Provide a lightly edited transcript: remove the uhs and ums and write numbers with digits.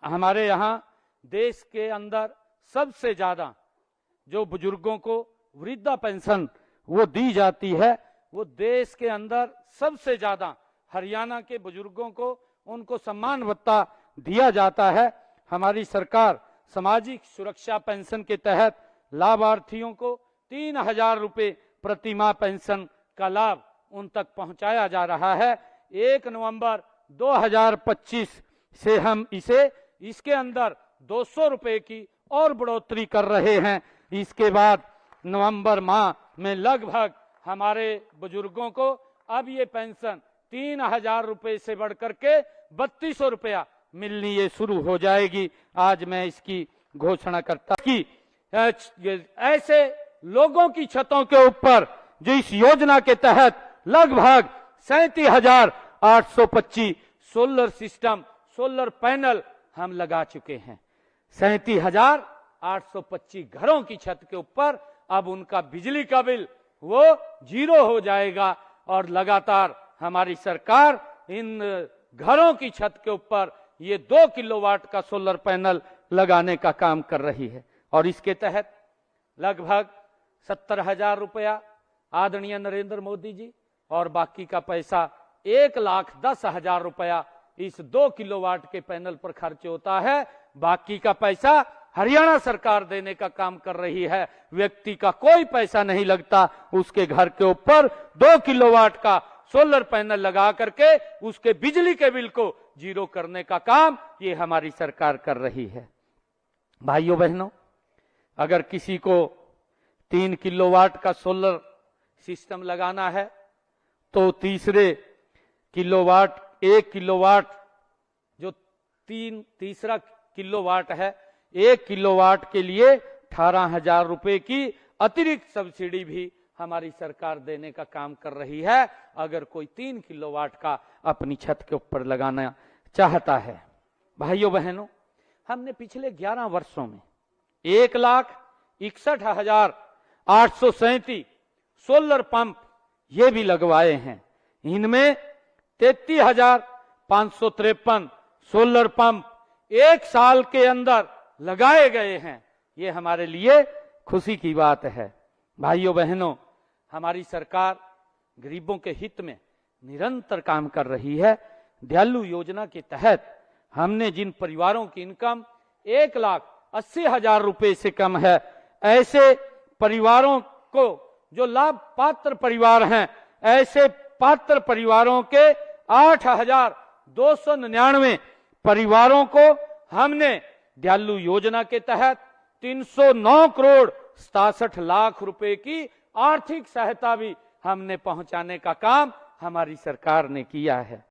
हमारे यहाँ देश के अंदर सबसे ज्यादा जो बुजुर्गों को वृद्धा पेंशन वो दी जाती है, वो देश के अंदर सबसे ज्यादा हरियाणा के बुजुर्गों को उनको सम्मान भत्ता दिया जाता है। हमारी सरकार सामाजिक सुरक्षा पेंशन के तहत लाभार्थियों को 3,000 रुपए प्रति माह पेंशन का लाभ उन तक पहुंचाया जा रहा है। 1 नवंबर 2025 से हम इसके अंदर 200 रुपए की और बढ़ोतरी कर रहे हैं। इसके बाद नवंबर माह में लगभग हमारे बुजुर्गों को अब ये पेंशन 3,000 रुपए से बढ़कर के 3200 रुपया मिलनी ये शुरू हो जाएगी। आज मैं इसकी घोषणा करता कि ऐसे लोगों की छतों के ऊपर जो इस योजना के तहत लगभग 37,825 सोलर सिस्टम, सोलर पैनल हम लगा चुके हैं। 37,825 घरों की छत के ऊपर अब उनका बिजली का बिल वो 0 हो जाएगा और लगातार हमारी सरकार इन घरों की छत के ऊपर ये 2 किलोवाट का सोलर पैनल लगाने का काम कर रही है। और इसके तहत लगभग 70,000 रुपया आदरणीय नरेंद्र मोदी जी और बाकी का पैसा 1,10,000 रुपया इस 2 किलोवाट के पैनल पर खर्च होता है। बाकी का पैसा हरियाणा सरकार देने का काम कर रही है। व्यक्ति का कोई पैसा नहीं लगता, उसके घर के ऊपर 2 किलोवाट का सोलर पैनल लगा करके उसके बिजली के बिल को 0 करने का काम ये हमारी सरकार कर रही है। भाइयों बहनों, अगर किसी को 3 किलोवाट का सोलर सिस्टम लगाना है तो तीसरे किलोवाट 1 किलोवाट जो तीसरा किलोवाट है 1 किलोवाट के लिए 18,000 रुपए की अतिरिक्त सब्सिडी भी हमारी सरकार देने का काम कर रही है। अगर कोई 3 किलोवाट का अपनी छत के ऊपर लगाना चाहता है। भाइयों बहनों, हमने पिछले 11 वर्षों में 1,61,837 सोलर पंप ये भी लगवाए हैं। इनमें 33,553 सोलर पंप 1 साल के अंदर लगाए गए हैं। ये हमारे लिए खुशी की बात है। भाइयों बहनों, हमारी सरकार गरीबों के हित में निरंतर काम कर रही है। दयालु योजना के तहत हमने जिन परिवारों की इनकम 1,80,000 रुपए से कम है, ऐसे परिवारों को जो लाभ पात्र परिवार हैं, ऐसे पात्र परिवारों के 8,299 परिवारों को हमने दयालु योजना के तहत 309 करोड़ 67 लाख रुपए की आर्थिक सहायता भी हमने पहुंचाने का काम हमारी सरकार ने किया है।